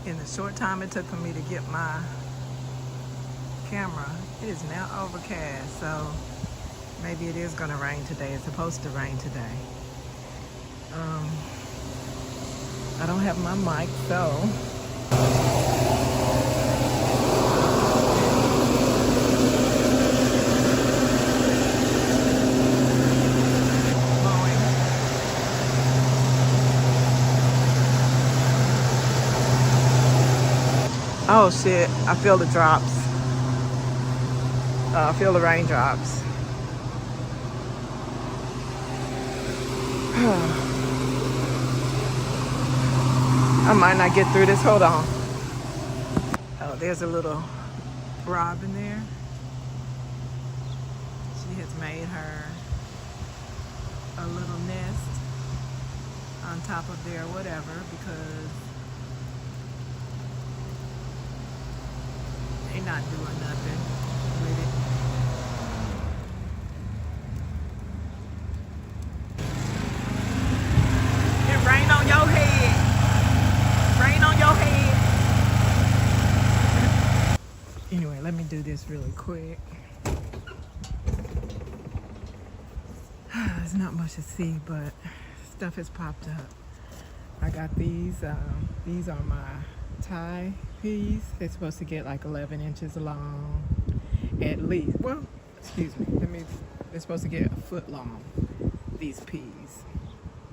In the short time it took for me to get my camera, it is now overcast, so maybe it is gonna rain today. It's supposed to rain today. I don't have my mic, so oh shit, I feel the drops. I feel the raindrops. I might not get through this, hold on. Oh, there's a little robin there. She has made her a little nest on top of there, whatever, because they not doing nothing with it. It rain on your head. Rain on your head. Anyway, let me do this really quick. There's not much to see, but stuff has popped up. I got these. These are my Thai peas. They're supposed to get like 11 inches long, at least. Well, excuse me. They're supposed to get a foot long. These peas.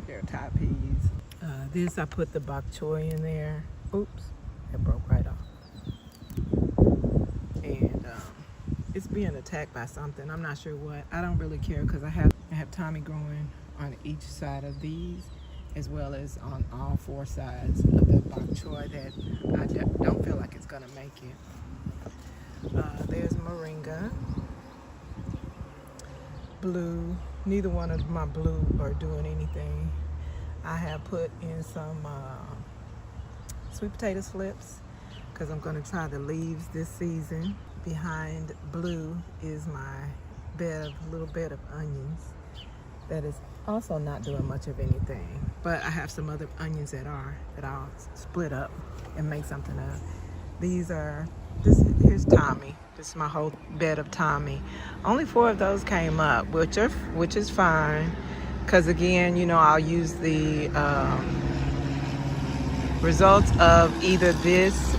They're Thai peas. This, I put the bok choy in there. Oops, it broke right off. And it's being attacked by something. I'm not sure what. I don't really care because I have Tommy growing on each side of these, as well as on all four sides of the bok choy that I don't feel like it's gonna make it. There's moringa, blue. Neither one of my blue are doing anything. I have put in some sweet potato slips because I'm going to try the leaves this season. Behind blue is my little bed of onions that is also not doing much of anything. But I have some other onions that I'll split up and make something of. Here's Tommy. This is my whole bed of Tommy. Only 4 of those came up, which is fine. Because again, you know, I'll use the results of either this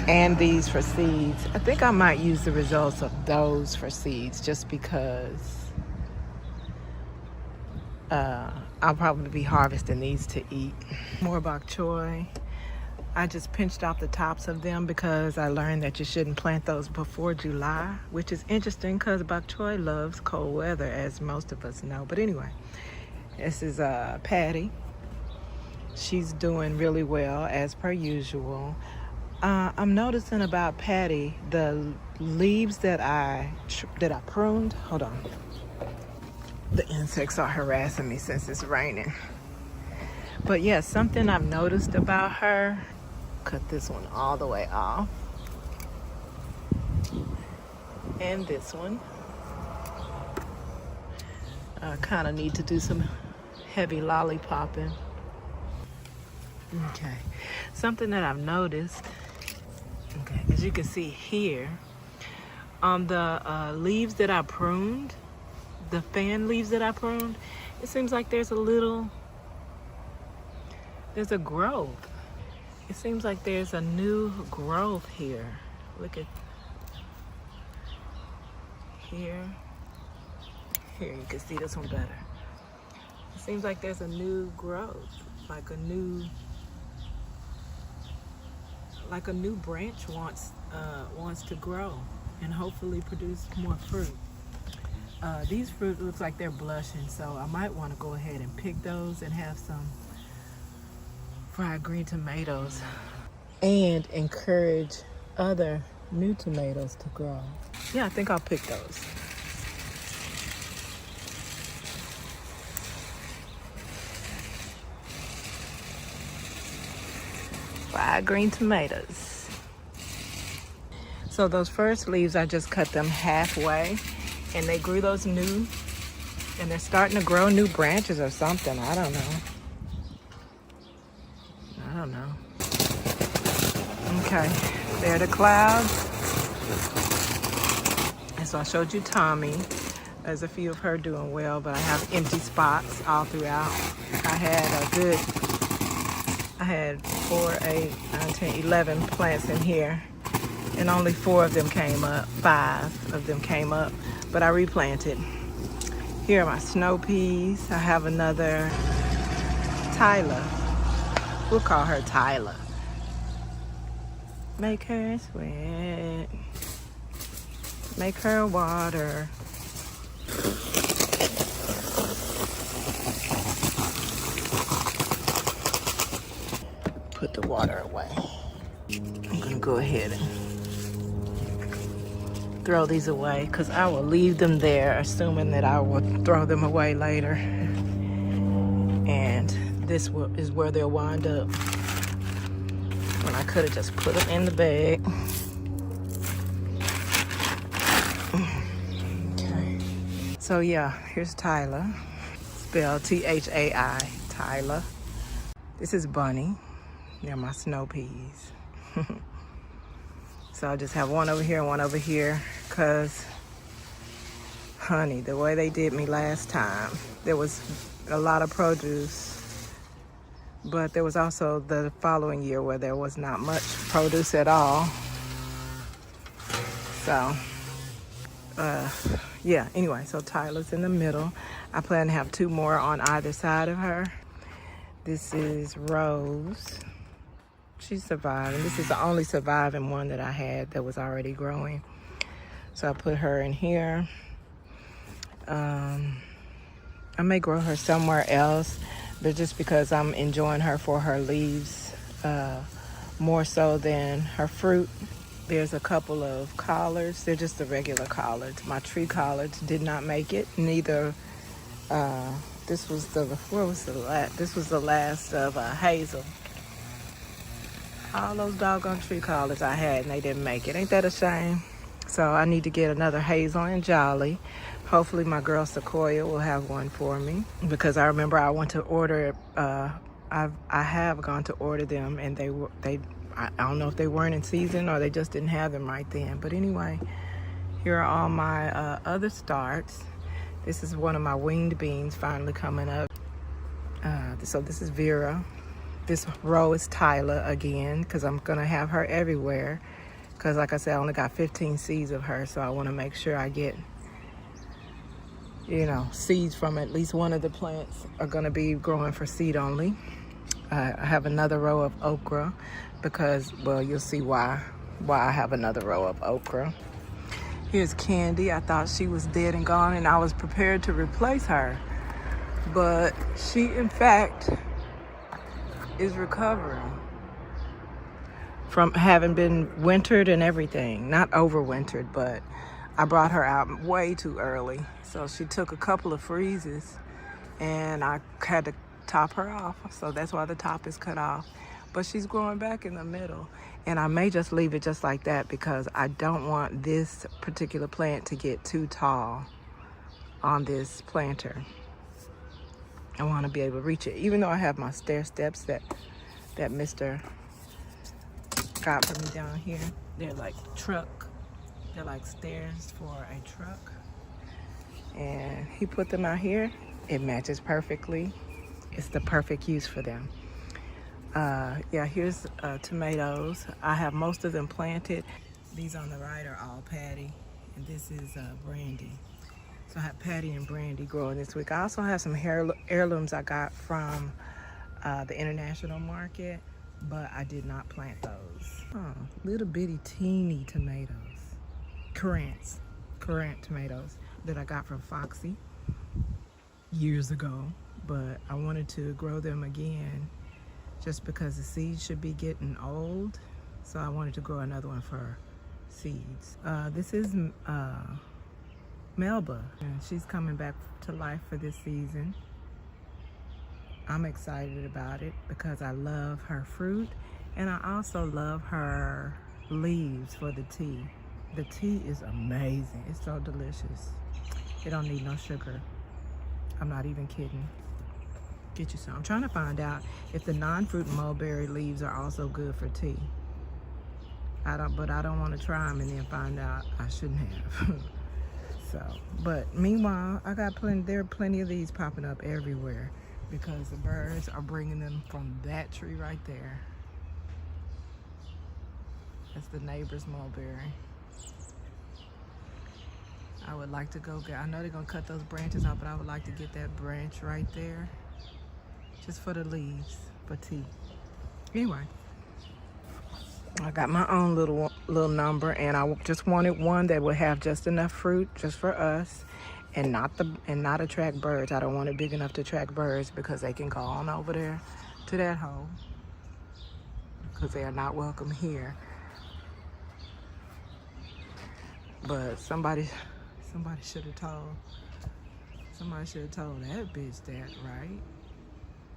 and these for seeds. I think I might use the results of those for seeds just because I'll probably be harvesting these to eat. More bok choy. I just pinched off the tops of them because I learned that you shouldn't plant those before July, which is interesting because bok choy loves cold weather, as most of us know. But anyway, this is Patty. She's doing really well, as per usual. I'm noticing about Patty, the leaves that I pruned. Hold on. The insects are harassing me since it's raining. But yeah, something I've noticed about her. Cut this one all the way off. And this one. I kind of need to do some heavy lollipopping. Okay. Something that I've noticed, okay, as you can see here, on the leaves that I pruned, the fan leaves that I pruned, it seems like there's a growth. It seems like there's a new growth here. Look at here. Here, you can see this one better. It seems like there's a new growth, like a new branch wants to grow and hopefully produce more fruit. These fruit looks like they're blushing, so I might want to go ahead and pick those and have some fried green tomatoes and encourage other new tomatoes to grow. Yeah, I think I'll pick those. Fried green tomatoes. So those first leaves, I just cut them halfway and they grew those new, and they're starting to grow new branches or something. I don't know. Okay, there are the clouds. And so I showed you Tommy. There's a few of her doing well, but I have empty spots all throughout. I had 4, 8, 9, 10, 11 plants in here, and only 4 of them came up. 5 of them came up, but I replanted. Here are my snow peas. I have another Tyler. We'll call her Tyler. Make her sweat. Make her water. Put the water away. I'm gonna go ahead and throw these away because I will leave them there assuming that I will throw them away later. And this is where they'll wind up when I could have just put them in the bag. Okay. So yeah, here's Tyler. Spelled T-H-A-I, Tyler. This is Bunny. They're my snow peas. So I just have one over here and one over here because, honey, the way they did me last time, there was a lot of produce, but there was also the following year where there was not much produce at all. So, yeah, anyway, so Tyler's in the middle. I plan to have 2 more on either side of her. This is Rose. She's surviving. This is the only surviving one that I had that was already growing. So I put her in here. I may grow her somewhere else, but just because I'm enjoying her for her leaves more so than her fruit. There's a couple of collards. They're just the regular collards. My tree collards did not make it. Neither. This was the last of hazel. All those doggone tree collards I had and they didn't make it. Ain't that a shame? So I need to get another hazel and jolly. Hopefully my girl Sequoia will have one for me because I remember I went to order. I have gone to order them and I don't know if they weren't in season or they just didn't have them right then. But anyway, here are all my other starts. This is one of my winged beans finally coming up. So this is Vera. This row is Tyler again because I'm going to have her everywhere because, like I said, I only got 15 seeds of her, so I want to make sure I get, seeds from at least one of the plants are going to be growing for seed only. I have another row of okra because, well, you'll see why I have another row of okra. Here's Candy. I thought she was dead and gone, and I was prepared to replace her, but she, in fact, is recovering from having been wintered and everything. Not overwintered, but I brought her out way too early. So she took a couple of freezes and I had to top her off. So that's why the top is cut off. But she's growing back in the middle. And I may just leave it just like that because I don't want this particular plant to get too tall on this planter. I want to be able to reach it, even though I have my stair steps that Mr. got for me down here. They're like they're like stairs for a truck. And he put them out here. It matches perfectly. It's the perfect use for them. Yeah, here's tomatoes. I have most of them planted. These on the right are all Patty, and this is Brandy. So I have Patty and Brandy growing this week. I also have some heirlooms I got from the international market, but I did not plant those. Oh, little bitty teeny tomatoes. Currant tomatoes that I got from Foxy years ago, but I wanted to grow them again just because the seeds should be getting old. So I wanted to grow another one for seeds. This is Melba, and she's coming back to life for this season. I'm excited about it because I love her fruit and I also love her leaves for the tea. The tea is amazing. It's so delicious. It don't need no sugar. I'm not even kidding. Get you some. I'm trying to find out if the non-fruit mulberry leaves are also good for tea. But I don't want to try them and then find out I shouldn't have. So, but meanwhile, I got there are plenty of these popping up everywhere because the birds are bringing them from that tree right there. That's the neighbor's mulberry. I would like to go get, I know they're gonna cut those branches off, but I would like to get that branch right there just for the leaves, for tea. Anyway, I got my own little number, and I just wanted one that would have just enough fruit just for us, and not attract birds. I don't want it big enough to attract birds because they can go on over there to that hole because they are not welcome here. But somebody should have told that bitch that, right?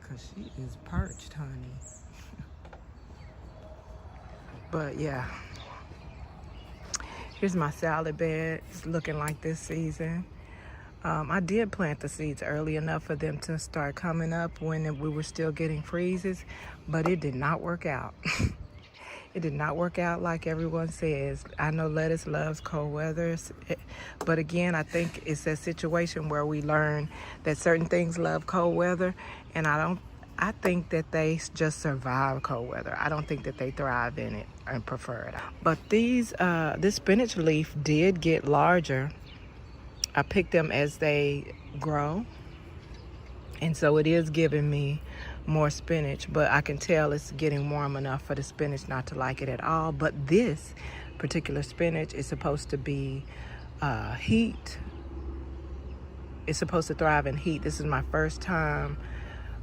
Cause she is perched, honey. But yeah, here's my salad bed. It's looking like this season. I did plant the seeds early enough for them to start coming up when we were still getting freezes, but it did not work out. It did not work out like everyone says. I know lettuce loves cold weather, but again, I think it's a situation where we learn that certain things love cold weather, and I think that they just survive cold weather. I don't think that they thrive in it and prefer it. But this spinach leaf did get larger. I pick them as they grow, and so it is giving me more spinach, but I can tell it's getting warm enough for the spinach not to like it at all. But this particular spinach is supposed to be heat. It's supposed to thrive in heat. This is my first time,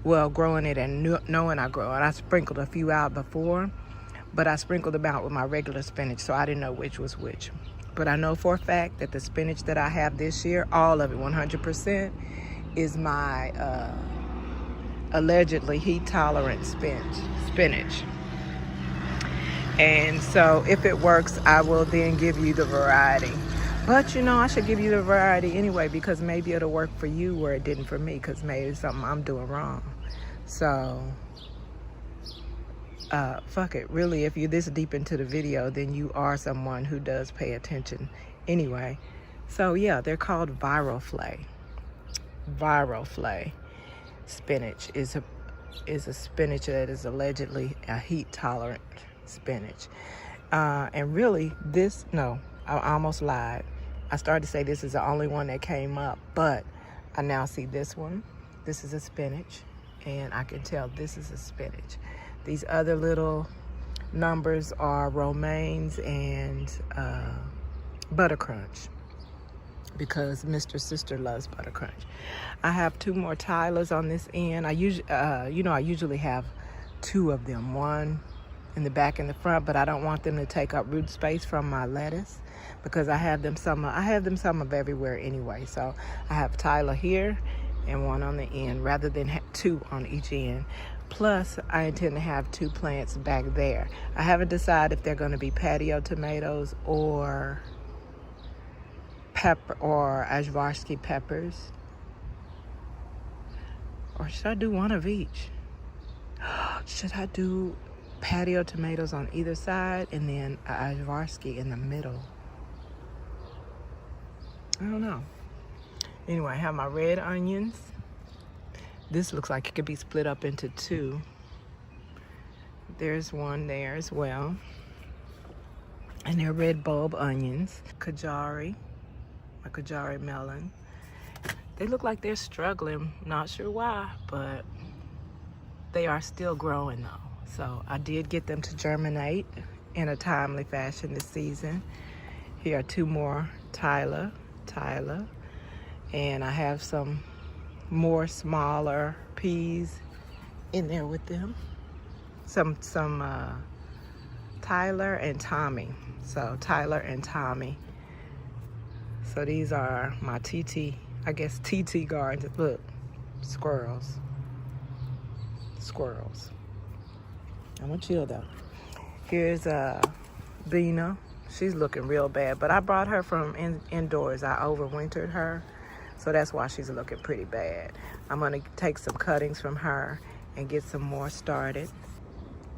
well, growing it and knowing I grow it. I sprinkled a few out before, but I sprinkled them out with my regular spinach, so I didn't know which was which. But I know for a fact that the spinach that I have this year, all of it, 100%, is my allegedly heat-tolerant spinach. And so if it works, I will then give you the variety. But you know, I should give you the variety anyway, because maybe it'll work for you where it didn't for me, because maybe it's something I'm doing wrong. So fuck it. Really, if you're this deep into the video, then you are someone who does pay attention anyway. So yeah, they're called viral flay. Viral flay spinach is a spinach that is allegedly a heat tolerant spinach. And really I almost lied. I started to say this is the only one that came up, but I now see this one. This is a spinach, and I can tell this is a spinach. These other little numbers are romaines and butter crunch, because Mr. Sister loves butter crunch. I have 2 more Tylers on this end. I usually have 2 of them, one in the back and the front, but I don't want them to take up root space from my lettuce, because I have them some of everywhere anyway. So I have Tyler here and 1 on the end, rather than 2 on each end. Plus, I intend to have 2 plants back there. I haven't decided if they're going to be patio tomatoes or pepper or Ajvarsky peppers, or should I do one of each? Should I do patio tomatoes on either side and then Ajvarsky in the middle? I don't know. Anyway, I have my red onions. This looks like it could be split up into 2. There's one there as well. And they're red bulb onions. Kajari, my Kajari melon. They look like they're struggling. Not sure why, but they are still growing though. So I did get them to germinate in a timely fashion this season. Here are 2 more Tyler. And I have some more smaller peas in there with them. Some Tyler and Tommy. So Tyler and Tommy. So these are my TT gardens. Look, squirrels. I'm gonna chill though. Here's Bina. She's looking real bad, but I brought her from indoors. I overwintered her, so that's why she's looking pretty bad. I'm gonna take some cuttings from her and get some more started.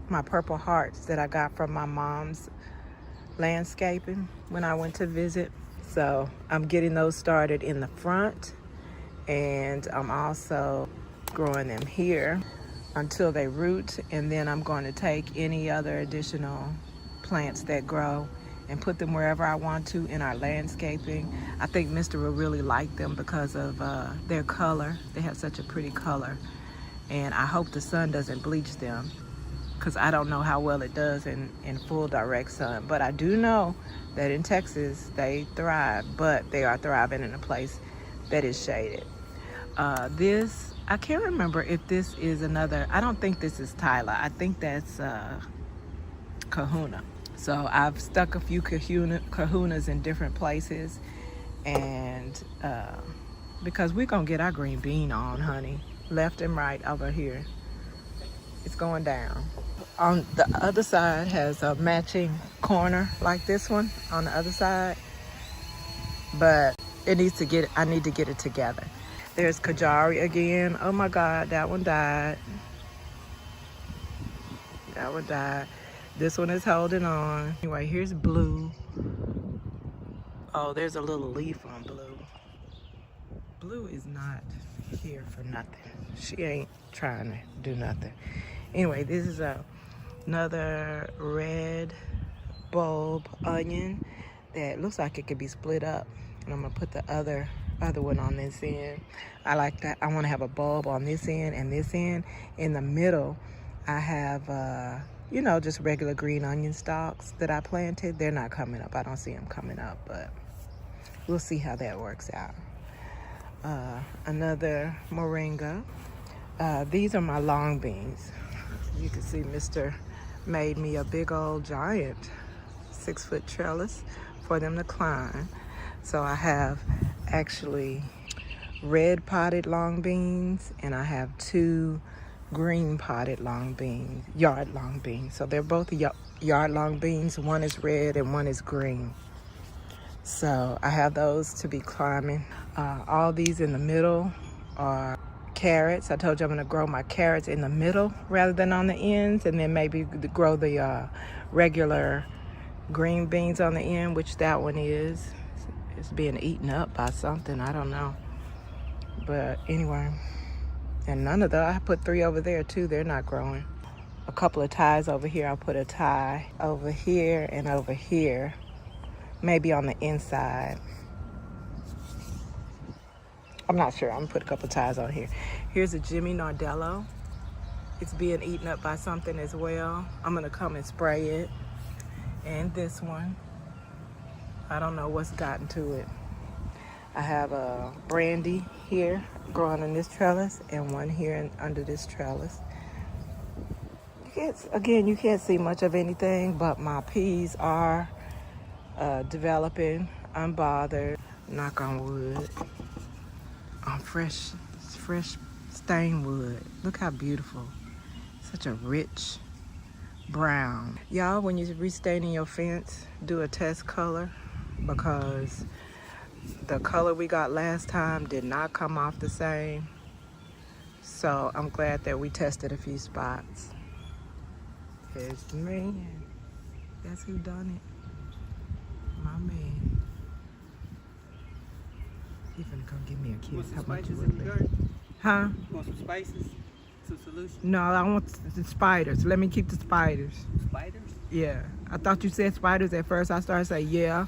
My purple hearts that I got from my mom's landscaping when I went to visit. So I'm getting those started in the front, and I'm also growing them here until they root, and then I'm going to take any other additional plants that grow and put them wherever I want to in our landscaping. I think Mr. will really like them because of their color. They have such a pretty color, and I hope the sun doesn't bleach them, because I don't know how well it does in full direct sun. But I do know that in Texas they thrive, but they are thriving in a place that is shaded. This, I can't remember if this is another, I don't think this is Tyler. I think that's Kahuna. So I've stuck a few kahunas in different places, and because we're gonna get our green bean on, honey, left and right over here. It's going down. On the other side has a matching corner like this one on the other side, but it needs to get, I need to get it together. There's Kajari again. Oh my God, that one died. That one died. This one is holding on. Anyway, here's Blue. Oh, there's a little leaf on Blue. Blue is not here for nothing. She ain't trying to do nothing. Anyway, this is another red bulb onion that looks like it could be split up. And I'm gonna put the other one on this end. I like that. I want to have a bulb on this end and this end. In the middle, I have you know, just regular green onion stalks that I planted. They're not coming up. I don't see them coming up, but we'll see how that works out. Another moringa. These are my long beans. You can see Mr. made me a big old giant 6-foot trellis for them to climb. So I have actually red potted long beans, and I have 2 green potted long beans, yard long beans. So they're both yard long beans. One is red and one is green. So I have those to be climbing. All these in the middle are carrots. I told you I'm gonna grow my carrots in the middle rather than on the ends, and then maybe grow the regular green beans on the end, which that one is. It's being eaten up by something, I don't know. But anyway, and none of I put 3 over there too. They're not growing. A couple of ties over here. I'll put a tie over here and over here, maybe on the inside. I'm not sure. I'm gonna put a couple of ties on here. Here's a Jimmy Nardello. It's being eaten up by something as well. I'm gonna come and spray it. And this one, I don't know what's gotten to it. I have a brandy here growing in this trellis, and one here under this trellis. You can't see much of anything, but my peas are developing, unbothered. Knock on wood. On fresh stained wood. Look how beautiful. Such a rich brown. Y'all, when you're restaining your fence, do a test color, because the color we got last time did not come off the same. So I'm glad that we tested a few spots. It's me. That's who done it. My man. He's gonna come give me a kiss. How much is it? Huh? You want some spices? Some solution? No, I want the spiders. Let me keep the spiders. Spiders? Yeah. I thought you said spiders at first. I started saying yeah.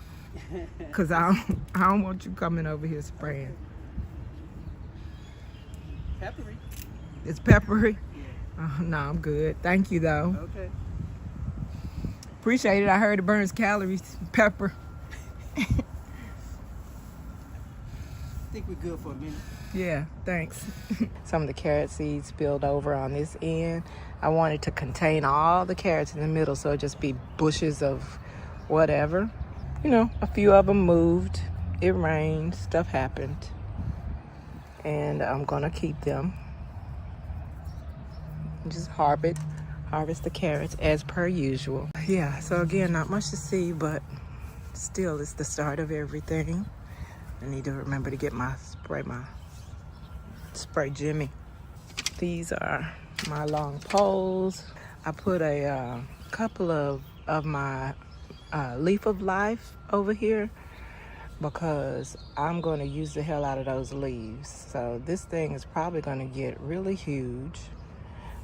Cause I don't want you coming over here spraying. Peppery. It's peppery? Yeah. No, I'm good. Thank you though. Okay. Appreciate it. I heard it burns calories. Pepper. I think we're good for a minute. Yeah, thanks. Some of the carrot seeds spilled over on this end. I wanted to contain all the carrots in the middle, so it'd just be bushes of whatever. You know, a few of them moved. It rained, stuff happened. And I'm gonna keep them. Just harvest the carrots as per usual. Yeah, so again, not much to see, but still it's the start of everything. I need to remember to get my spray Jimmy. These are my long poles. I put a couple of my Leaf of Life over here because I'm going to use the hell out of those leaves. So this thing is probably going to get really huge.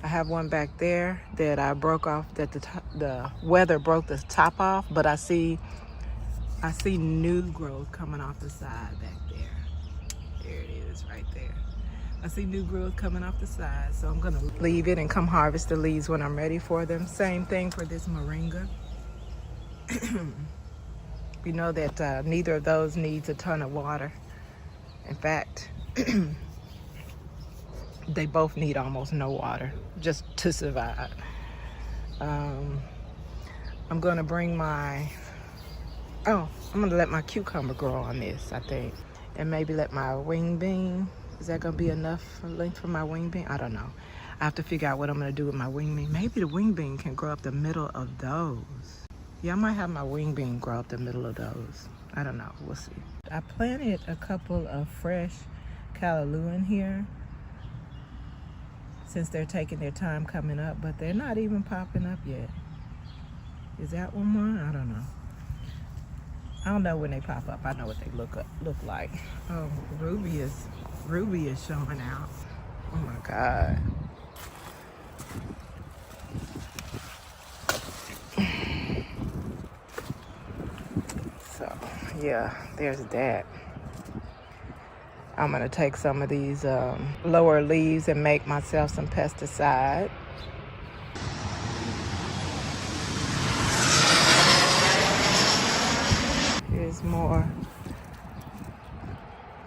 I have one back there that I broke off, that the weather broke the top off, but I see new growth coming off the side back there. There it is right there. I see new growth coming off the side, so I'm gonna leave it and come harvest the leaves when I'm ready for them. Same thing for this moringa. We know that neither of those needs a ton of water. In fact, they both need almost no water just to survive. I'm gonna bring my, I'm gonna let my cucumber grow on this, I think. And maybe let my wing bean, is that gonna be enough length for my wing bean? I don't know. I have to figure out what I'm gonna do with my wing bean. Maybe the wing bean can grow up the middle of those. Yeah, I might have my wing bean grow up the middle of those. I don't know, we'll see. I planted a couple of fresh callaloo in here since they're taking their time coming up, but they're not even popping up yet. Is that one? I don't know. I don't know when they pop up. I know what they look like. Oh, Ruby is showing out. Oh my God. So yeah, there's that. I'm gonna take some of these lower leaves and make myself some pesticide. Here's more.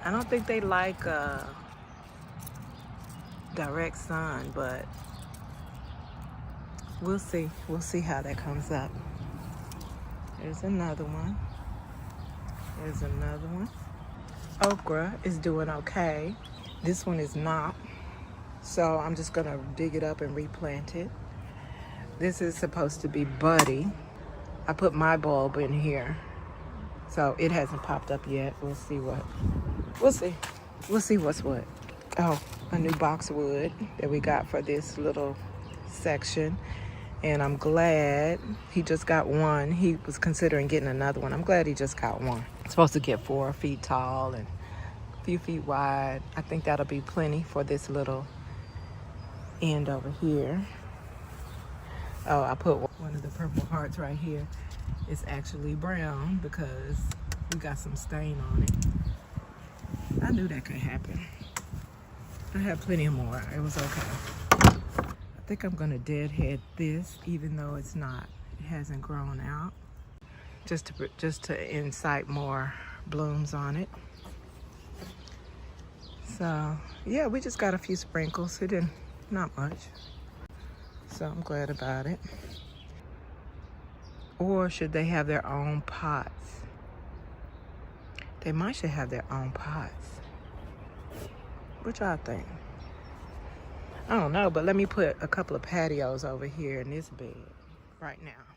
I don't think they like direct sun, but we'll see. We'll see how that comes up. There's another one. There's another one. Okra is doing okay. This one is not. So I'm just gonna dig it up and replant it. This is supposed to be buddy. I put my bulb in here. So it hasn't popped up yet. We'll see what. We'll see. We'll see what's what. Oh, a new boxwood that we got for this little section. And I'm glad he just got one. He was considering getting another one. I'm glad he just got one. It's supposed to get 4 feet tall and a few feet wide. I think that'll be plenty for this little end over here. Oh, I put one of the purple hearts right here. It's actually brown because we got some stain on it. I knew that could happen. I have plenty more. It was okay. I think I'm gonna deadhead this, even though it hasn't grown out, just to incite more blooms on it. So yeah, we just got a few sprinkles. It didn't, not much. So I'm glad about it. Or should they have their own pots? They might should have their own pots. What y'all think? I don't know, but let me put a couple of patios over here in this bed right now.